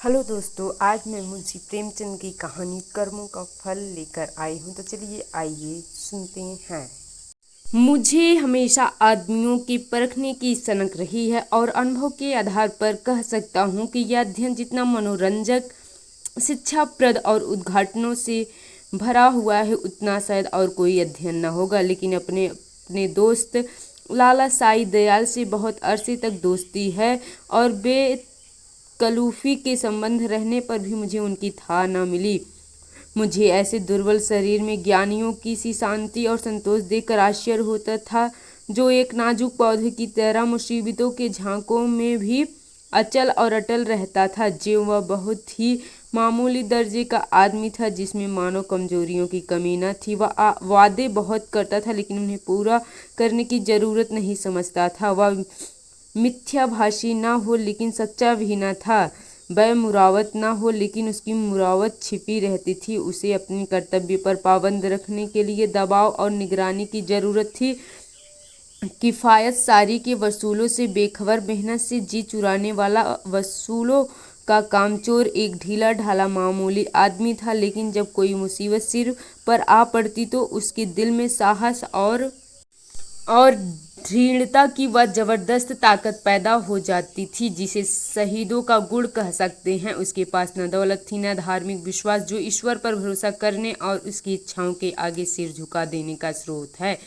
Hello दोस्तों, आज मैं मुंशी प्रेमचंद की कहानी कर्मों का फल लेकर आई हूँ। तो चलिए आइए सुनते हैं। मुझे हमेशा आदमियों की परखने की सनक रही है और अनुभव के आधार पर कह सकता हूँ कि यह अध्ययन जितना मनोरंजक, शिक्षाप्रद और उद्घाटनों से भरा हुआ है उतना शायद और कोई अध्ययन न होगा। लेकिन अपने अपने दोस्त लाला साई दयाल से बहुत अरसे तक दोस्ती है और कलूफी के संबंध रहने पर भी मुझे उनकी था न मिली। मुझे ऐसे दुर्बल शरीर में ज्ञानियों की सी शांति और संतोष देखकर आश्चर्य होता था, जो एक नाजुक पौधे की तरह मुसीबतों के झांकों में भी अचल और अटल रहता था। जो वह बहुत ही मामूली दर्जे का आदमी था, जिसमें मानव कमजोरियों की कमी न थी। वह वादे बहुत करता था, लेकिन उन्हें पूरा करने की जरूरत नहीं समझता था। वह मिथ्याभाषी न हो, लेकिन सच्चा भी न था। वह मुरावत न हो, लेकिन उसकी मुरावत छिपी रहती थी। उसे अपने कर्तव्य पर पाबंद रखने के लिए दबाव और निगरानी की जरूरत थी। किफायत सारी के वसूलों से बेखबर, मेहनत से जी चुराने वाला, वसूलों का कामचोर, एक ढीला ढाला मामूली आदमी था। लेकिन जब कोई मुसीबत सिर पर आ पड़ती तो उसके दिल में साहस और दृढ़ता की वह जबरदस्त ताकत पैदा हो जाती थी, जिसे शहीदों का गुण कह सकते हैं। उसके पास न दौलत थी, न धार्मिक विश्वास, जो ईश्वर पर भरोसा करने और उसकी इच्छाओं के आगे सिर झुका देने का स्रोत है।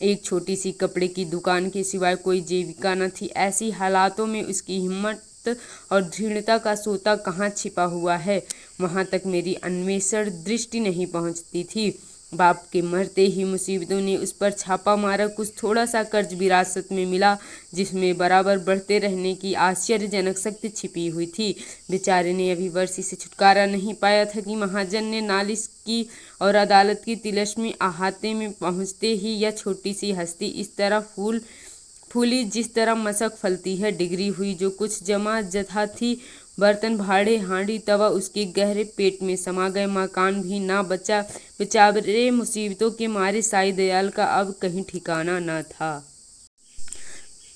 एक छोटी सी कपड़े की दुकान के सिवाय कोई जीविका न थी। ऐसी हालातों में उसकी हिम्मत और दृढ़ता का सोता कहाँ छिपा हुआ है, वहां तक मेरी अन्वेषण दृष्टि नहीं पहुंचती थी। बाप के मरते ही मुसीबतों ने उस पर छापा मारा। कुछ थोड़ा सा कर्ज विरासत में मिला, जिसमें बराबर बढ़ते रहने की आश्चर्यजनक शक्ति छिपी हुई थी। बेचारे ने अभी वर्षी से छुटकारा नहीं पाया था कि महाजन ने नालिश की और अदालत की तिलस्मी अहाते में पहुंचते ही यह छोटी सी हस्ती इस तरह फूली जिस तरह मशक फलती है। डिगरी हुई जो कुछ जमा जथा थी, बर्तन भाड़े हांडी तवा उसके गहरे पेट में समा गए। मकान भी ना बचा। बेचारे मुसीबतों के मारे साई दयाल का अब कहीं ठिकाना न था।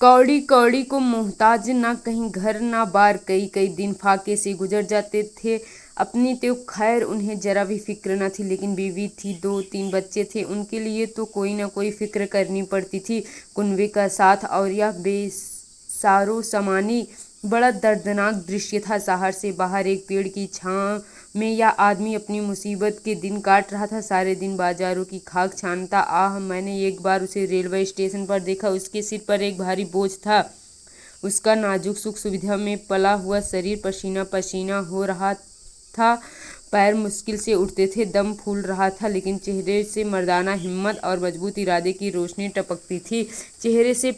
कौड़ी कौड़ी को मोहताज, ना कहीं घर ना बार। कई कई दिन फाके से गुजर जाते थे। अपनी तो खैर उन्हें जरा भी फिक्र न थी, लेकिन बीवी थी, 2-3 बच्चे थे, उनके लिए तो कोई ना कोई फिक्र करनी पड़ती थी। कुनबे का साथ और यह बेसारो समानी बड़ा दर्दनाक दृश्य था। शहर से बाहर एक पेड़ की छांव में यह आदमी अपनी मुसीबत के दिन काट रहा था। सारे दिन बाजारों की खाक छानता। मैंने एक बार उसे रेलवे स्टेशन पर देखा। उसके सिर पर एक भारी बोझ था। उसका नाजुक सुख सुविधा में पला हुआ शरीर पसीना पसीना हो रहा था। पैर मुश्किल से उठते थे, दम फूल रहा था, लेकिन चेहरे से मर्दाना हिम्मत और मजबूत इरादे की रोशनी टपकती थी। चेहरे से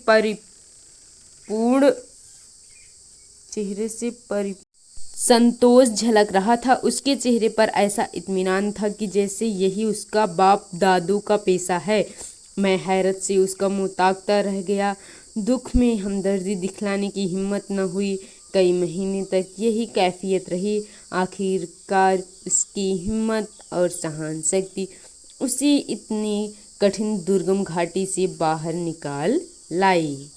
संतोष झलक रहा था। उसके चेहरे पर ऐसा इत्मीनान था कि जैसे यही उसका बाप दादू का पेशा है। मैं हैरत से उसका मुंह ताकता रह गया। दुख में हमदर्दी दिखलाने की हिम्मत न हुई। कई महीने तक यही कैफियत रही। आखिरकार उसकी हिम्मत और सहन शक्ति उसे इतनी कठिन दुर्गम घाटी से बाहर निकाल लाई।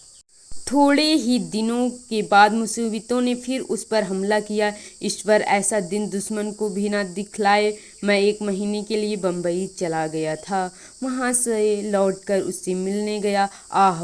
थोड़े ही दिनों के बाद मुसीबतों ने फिर उस पर हमला किया। ईश्वर ऐसा दिन दुश्मन को भी न दिखलाए। मैं 1 महीने के लिए बम्बई चला गया था। वहां से लौटकर उससे मिलने गया।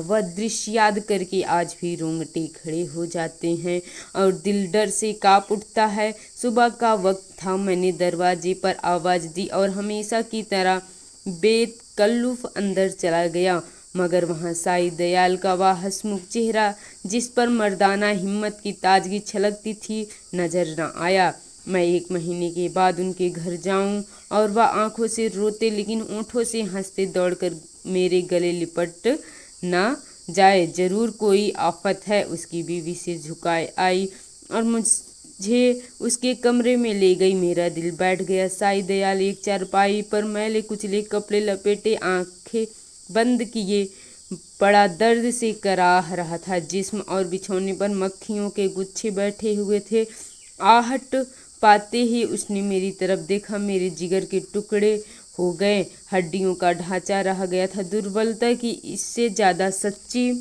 वह दृश्य याद करके आज भी रोंगटे खड़े हो जाते हैं और दिल डर से कांप उठता है। सुबह का वक्त था। मैंने दरवाजे पर आवाज दी और हमेशा की तरह बेतकल्लुफ अंदर चला गया, मगर वहां साई दयाल का वह हंसमुख चेहरा, जिस पर मर्दाना हिम्मत की ताजगी छलकती थी, नजर न आया। मैं 1 महीने के बाद उनके घर जाऊं और वह आंखों से रोते लेकिन होठों से हंसते दौड़कर मेरे गले लिपट न जाए। जरूर कोई आफत है। उसकी बीवी से झुकाए आई और मुझे उसके कमरे में ले गई। मेरा दिल बैठ गया। साई दयाल एक चारपाई पर मैले कुचले कपड़े लपेटे, आंखें बंद किए, बड़ा दर्द से कराह रहा था। जिस्म और बिछौने पर मक्खियों के गुच्छे बैठे हुए थे। आहट पाते ही उसने मेरी तरफ देखा। मेरे जिगर के टुकड़े हो गए। हड्डियों का ढांचा रह गया था। दुर्बलता की इससे ज्यादा सच्ची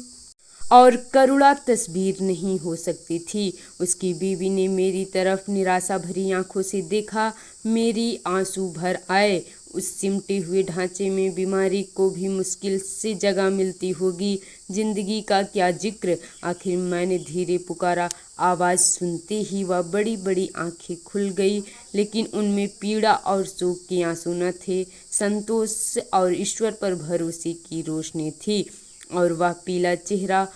और करुणा तस्वीर नहीं हो सकती थी। उसकी बीवी ने मेरी तरफ निराशा भरी आंखों से देखा। मेरी आंसू भर आए। उस सिमटे हुए ढांचे में बीमारी को भी मुश्किल से जगह मिलती होगी, जिंदगी का क्या जिक्र। आखिर मैंने धीरे पुकारा। आवाज़ सुनते ही वह बड़ी बड़ी आंखें खुल गई, लेकिन उनमें पीड़ा और शोक के आंसू न थे। संतोष और ईश्वर पर भरोसे की रोशनी थी। और वह पीला चेहरा,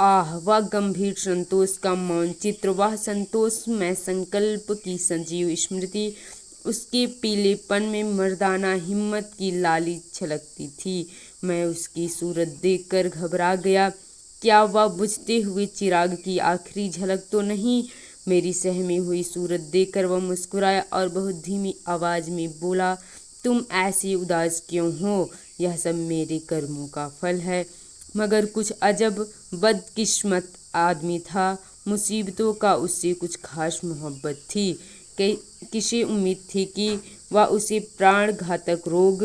आह वह गंभीर संतोष का मौन चित्र, वह संतोष में संकल्प की संजीव स्मृति। उसके पीलेपन में मर्दाना हिम्मत की लाली छलकती थी। मैं उसकी सूरत देखकर घबरा गया। क्या वह बुझते हुए चिराग की आखिरी झलक तो नहीं? मेरी सहमी हुई सूरत देखकर वह मुस्कुराया और बहुत धीमी आवाज़ में बोला, तुम ऐसी उदास क्यों हो? यह सब मेरे कर्मों का फल है। मगर कुछ अजब बदकिस्मत आदमी था। मुसीबतों का उससे कुछ खास मोहब्बत थी। किसे उम्मीद थी कि वह उसे प्राण घातक रोग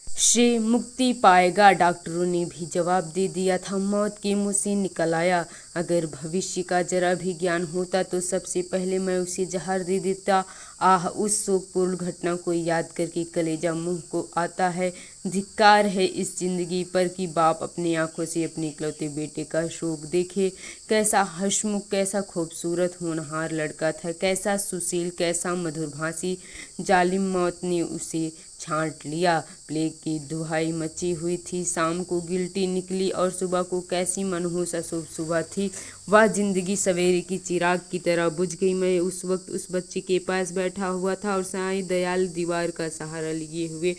से मुक्ति पाएगा। डॉक्टरों ने भी जवाब दे दिया था, मौत के मुंह से निकल आया। अगर भविष्य का जरा भी ज्ञान होता तो सबसे पहले मैं उसे जहर दे देता। आह उस शोकपूर्ण घटना को याद करके कलेजा मुंह को आता है। धिक्कार है इस जिंदगी पर कि बाप अपनी आंखों से अपने इकलौते बेटे का शोक देखे। कैसा हंसमुख, कैसा खूबसूरत होनहार लड़का था, कैसा सुशील, कैसा मधुरभाषी। जालिम मौत ने उसे छांट लिया। प्लेग की दुहाई मची हुई थी। शाम को गिल्टी निकली और सुबह को कैसी मनहूस अशुभ सुबह थी। वह जिंदगी सवेरे की चिराग की तरह बुझ गई। मैं उस वक्त उस बच्चे के पास बैठा हुआ था और साईं दयाल दीवार का सहारा लिए हुए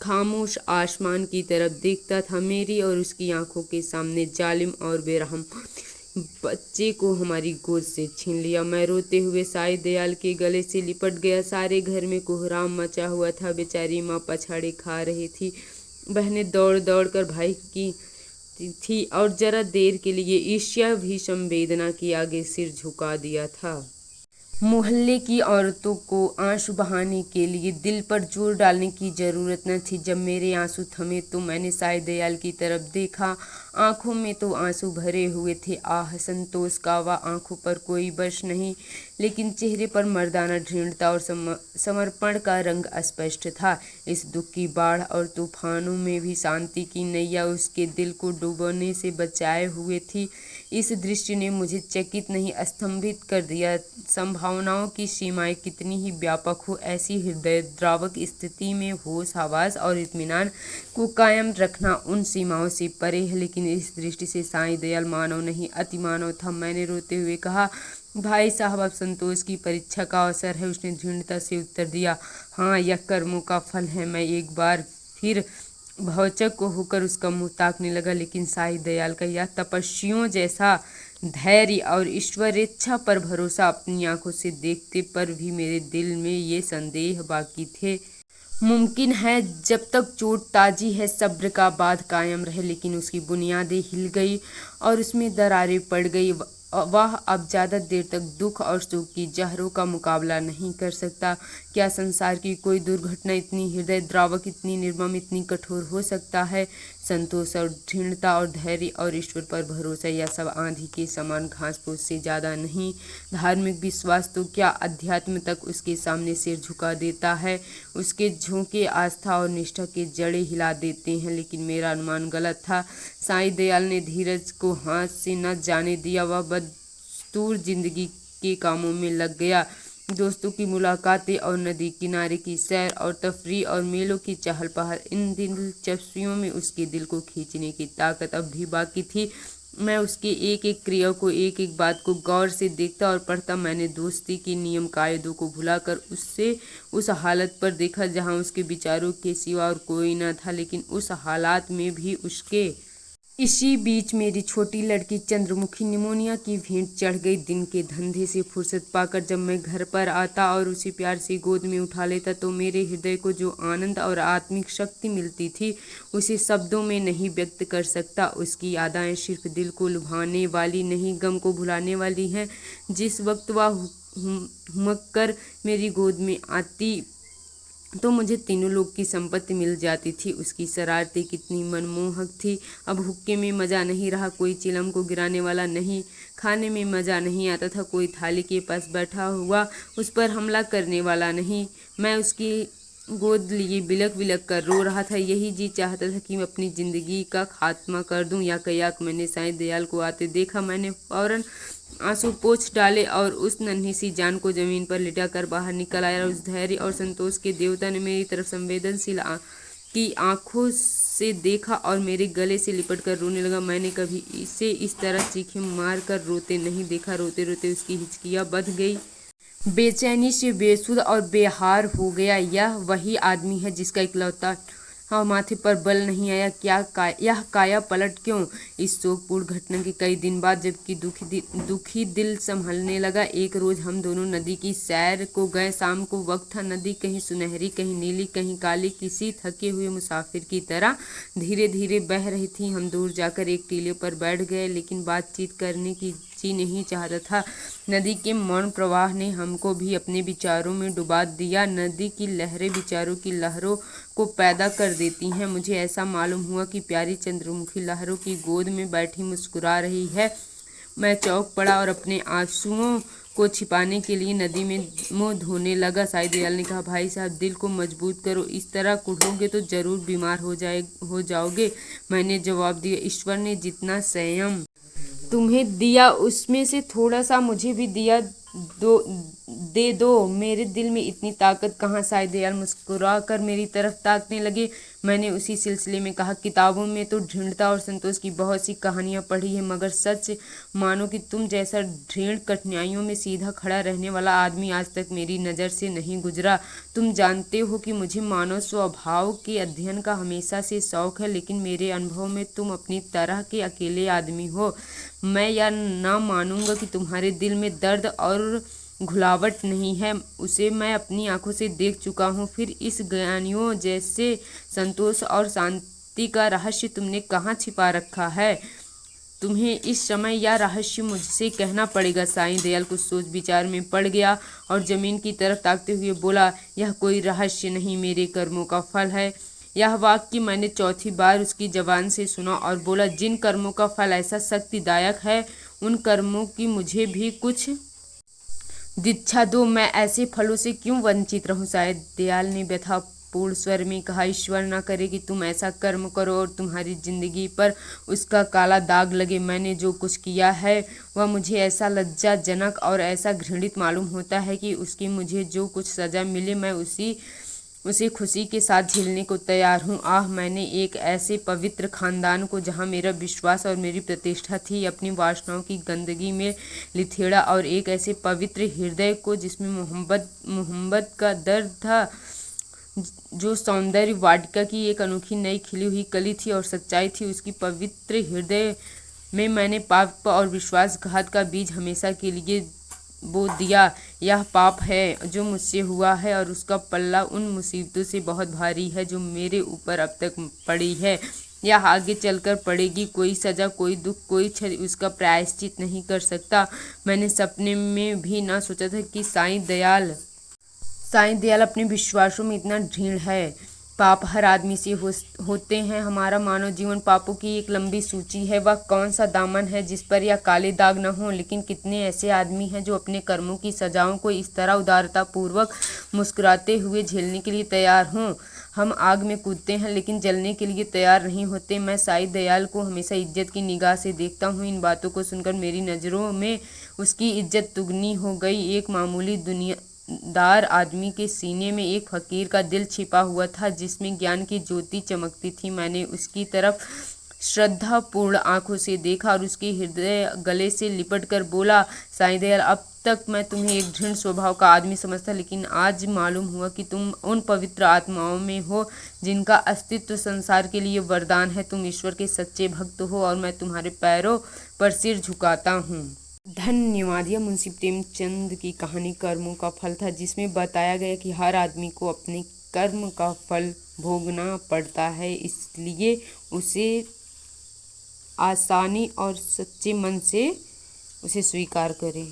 खामोश आसमान की तरफ देखता था। मेरी और उसकी आंखों के सामने जालिम और बेरहम बच्चे को हमारी गोद से छीन लिया। मैं रोते हुए साईं दयाल के गले से लिपट गया। सारे घर में कोहराम मचा हुआ था। बेचारी माँ पछाड़े खा रही थी। बहनें दौड़ दौड़ कर भाई की थी और जरा देर के लिए ईर्ष्या भी संवेदना के आगे सिर झुका दिया था। मोहल्ले की औरतों को आंसू बहाने के लिए दिल पर जोर डालने की जरूरत न थी। जब मेरे आंसू थमे तो मैंने साईं दयाल की तरफ देखा। आंखों में तो आंसू भरे हुए थे। आह संतोष का वह आंखों पर कोई बश नहीं, लेकिन चेहरे पर मर्दाना दृढ़ता और समर्पण का रंग स्पष्ट था। इस दुख की बाढ़ और तूफानों में भी शांति की नैया उसके दिल को डूबने से बचाए हुए थी। इस दृश्य ने मुझे चकित नहीं, स्तंभित कर दिया। संभावनाओं की सीमाएं कितनी ही व्यापक हो, ऐसी हृदयद्रावक स्थिति में होश, हवास और इत्मीनान को कायम रखना उन सीमाओं से परे है। लेकिन इस दृष्टि से साईं दयाल मानव नहीं, अति मानव था। मैंने रोते हुए कहा, भाई साहब अब संतोष की परीक्षा का अवसर है। उसने दृढ़ता से उत्तर दिया, हाँ यह कर्मों का फल है। मैं एक बार फिर भौचक को होकर उसका मुंह ताकने लगा, लेकिन साईं दयाल का यह तपस्वियों जैसा धैर्य और ईश्वरेच्छा पर भरोसा अपनी आंखों से देखते पर भी मेरे दिल में ये संदेह बाकी थे। मुमकिन है जब तक चोट ताजी है सब्र का बाँध कायम रहे। लेकिन उसकी बुनियादें हिल गई और उसमें दरारें पड़ गई। वह अब ज़्यादा देर तक दुख और सुख की जहरों का मुकाबला नहीं कर सकता। क्या संसार की कोई दुर्घटना इतनी हृदयद्रावक, इतनी निर्मम, इतनी कठोर हो सकता है? संतोष और दृढ़ता और धैर्य और ईश्वर पर भरोसा, यह सब आंधी के समान घास फूस से ज़्यादा नहीं। धार्मिक विश्वास तो क्या अध्यात्म तक उसके सामने सिर झुका देता है। उसके झोंके आस्था और निष्ठा के जड़ें हिला देते हैं। लेकिन मेरा अनुमान गलत था। साईं दयाल ने धीरज को हाथ से न जाने दिया। वह बदस्तूर जिंदगी के कामों में लग गया। दोस्तों की मुलाकातें और नदी किनारे की सैर और तफरीह और मेलों की चहल पहल, इन दिलचस्पियों में उसके दिल को खींचने की ताकत अब भी बाकी थी। मैं उसके एक एक क्रिया को, एक एक बात को गौर से देखता और पढ़ता। मैंने दोस्ती के नियम कायदों को भुलाकर उससे उस हालत पर देखा जहाँ उसके विचारों के सिवा और कोई न था। लेकिन उस हालात में भी उसके इसी बीच मेरी छोटी लड़की चंद्रमुखी निमोनिया की भेंट चढ़ गई। दिन के धंधे से फुर्सत पाकर जब मैं घर पर आता और उसे प्यार से गोद में उठा लेता तो मेरे हृदय को जो आनंद और आत्मिक शक्ति मिलती थी उसे शब्दों में नहीं व्यक्त कर सकता। उसकी यादें सिर्फ दिल को लुभाने वाली नहीं, गम को भुलाने वाली हैं। जिस वक्त वह हुमक कर मेरी गोद में आती तो मुझे तीनों लोग की संपत्ति मिल जाती थी। उसकी शरारतें कितनी मनमोहक थी। अब हुक्के में मज़ा नहीं रहा, कोई चिलम को गिराने वाला नहीं, खाने में मज़ा नहीं आता था, कोई थाली के पास बैठा हुआ उस पर हमला करने वाला नहीं। मैं उसकी गोद लिए बिलक बिलक कर रो रहा था। यही जी चाहता था कि मैं अपनी ज़िंदगी का खात्मा कर दूं। याक मैंने साईं दयाल को आते देखा। मैंने फौरन आंसू पोंछ डाले और उस नन्ही सी जान को जमीन पर लिटा कर बाहर निकल आया। उस धैर्य और संतोष के देवता ने मेरी तरफ संवेदनशील की आंखों से देखा और मेरे गले से लिपट कर रोने लगा। मैंने कभी इसे इस तरह चीखें मार कर रोते नहीं देखा। रोते रोते उसकी हिचकियाँ बंध गई। बेचैनी से बेसुध और बेहार हो गया। यह वही आदमी है जिसका इकलौता माथे पर बल नहीं आया। यह काया पलट क्यों? इस शोकपूर्ण घटना के कई दिन बाद, जबकि दुखी दिल संभलने लगा, एक रोज हम दोनों नदी की सैर को गए। शाम को वक्त था। नदी कहीं सुनहरी, कहीं नीली, कहीं काली, किसी थके हुए मुसाफिर की तरह धीरे धीरे बह रही थी। हम दूर जाकर एक टीले पर बैठ गए, लेकिन बातचीत करने की जी नहीं चाहता था। नदी के मौन प्रवाह ने हमको भी अपने विचारों में डुबा दिया। नदी की लहरें विचारों की लहरों को पैदा कर देती हैं। मुझे ऐसा मालूम हुआ कि प्यारी चंद्रमुखी लहरों की गोद में बैठी मुस्कुरा रही है। मैं चौंक पड़ा और अपने आंसुओं को छिपाने के लिए नदी में मुंह धोने लगा। साईं दयाल ने कहा, भाई साहब, दिल को मजबूत करो, इस तरह कुढ़ोगे तो जरूर बीमार हो जाओगे। मैंने जवाब दिया, ईश्वर ने जितना संयम तुम्हें दिया उसमें से थोड़ा सा मुझे भी दे दो। मेरे दिल में इतनी ताकत कहाँ? साईं दयाल मुस्कुरा कर मेरी तरफ ताकने लगे। मैंने उसी सिलसिले में कहा, किताबों में तो दृढ़ता और संतोष की बहुत सी कहानियाँ पढ़ी है, मगर सच मानो कि तुम जैसा दृढ़ कठिनाइयों में सीधा खड़ा रहने वाला आदमी आज तक मेरी नज़र से नहीं गुजरा। तुम जानते हो कि मुझे मानव स्वभाव के अध्ययन का हमेशा से शौक है, लेकिन मेरे अनुभव में तुम अपनी तरह के अकेले आदमी हो। मैं यह ना मानूंगा कि तुम्हारे दिल में दर्द और घुलावट नहीं है, उसे मैं अपनी आंखों से देख चुका हूँ। फिर इस ज्ञानियों जैसे संतोष और शांति का रहस्य तुमने कहाँ छिपा रखा है? तुम्हें इस समय यह रहस्य मुझसे कहना पड़ेगा। साईं दयाल कुछ सोच विचार में पड़ गया और जमीन की तरफ ताकते हुए बोला, यह कोई रहस्य नहीं, मेरे कर्मों का फल है। यह वाक्य मैंने चौथी बार उसकी जबान से सुना और बोला, जिन कर्मों का फल ऐसा शक्तिदायक है, उन कर्मों की मुझे भी कुछ दीक्षा दो। मैं ऐसे फलों से क्यों वंचित रहूं? साईं दयाल ने व्यथापूर्ण स्वर में कहा, ईश्वर न करे कि तुम ऐसा कर्म करो और तुम्हारी जिंदगी पर उसका काला दाग लगे। मैंने जो कुछ किया है वह मुझे ऐसा लज्जाजनक और ऐसा घृणित मालूम होता है कि उसकी मुझे जो कुछ सजा मिले मैं उसे खुशी के साथ झेलने को तैयार हूँ। आह, मैंने एक ऐसे पवित्र खानदान को, जहाँ मेरा विश्वास और मेरी प्रतिष्ठा थी, अपनी वासनाओं की गंदगी में लिथेड़ा, और एक ऐसे पवित्र हृदय को जिसमें मोहब्बत का दर्द था, जो सौंदर्य वाटिका की एक अनोखी नई खिली हुई कली थी और सच्चाई थी। उसकी पवित्र हृदय में मैंने पाप और विश्वासघात का बीज हमेशा के लिए बो दिया। यह पाप है जो मुझसे हुआ है, और उसका पल्ला उन मुसीबतों से बहुत भारी है जो मेरे ऊपर अब तक पड़ी है या आगे चलकर पड़ेगी। कोई सजा, कोई दुख, कोई क्षति उसका प्रायश्चित नहीं कर सकता। मैंने सपने में भी ना सोचा था कि साईं दयाल अपने विश्वासों में इतना दृढ़ है। पाप हर आदमी से होते हैं। हमारा मानव जीवन पापों की एक लंबी सूची है। वह कौन सा दामन है जिस पर यह काले दाग न हो? लेकिन कितने ऐसे आदमी हैं जो अपने कर्मों की सजाओं को इस तरह उदारता पूर्वक मुस्कुराते हुए झेलने के लिए तैयार हों। हम आग में कूदते हैं लेकिन जलने के लिए तैयार नहीं होते। मैं साईं दयाल को हमेशा इज्जत की निगाह से देखता हूँ। इन बातों को सुनकर मेरी नज़रों में उसकी इज्जत दुगनी हो गई। एक मामूली दुनियादार आदमी के सीने में एक फकीर का दिल छिपा हुआ था, जिसमें ज्ञान की ज्योति चमकती थी। मैंने उसकी तरफ श्रद्धापूर्ण आंखों से देखा और उसके हृदय गले से लिपट कर बोला, साईं दयाल, अब तक मैं तुम्हें एक दृढ़ स्वभाव का आदमी समझता, लेकिन आज मालूम हुआ कि तुम उन पवित्र आत्माओं में हो जिनका अस्तित्व संसार के लिए वरदान है। तुम ईश्वर के सच्चे भक्त हो और मैं तुम्हारे पैरों पर सिर झुकाता हूँ। धन्यवाद। यह मुंशी प्रेमचंद की कहानी कर्मों का फल था, जिसमें बताया गया कि हर आदमी को अपने कर्म का फल भोगना पड़ता है, इसलिए उसे आसानी और सच्चे मन से उसे स्वीकार करें।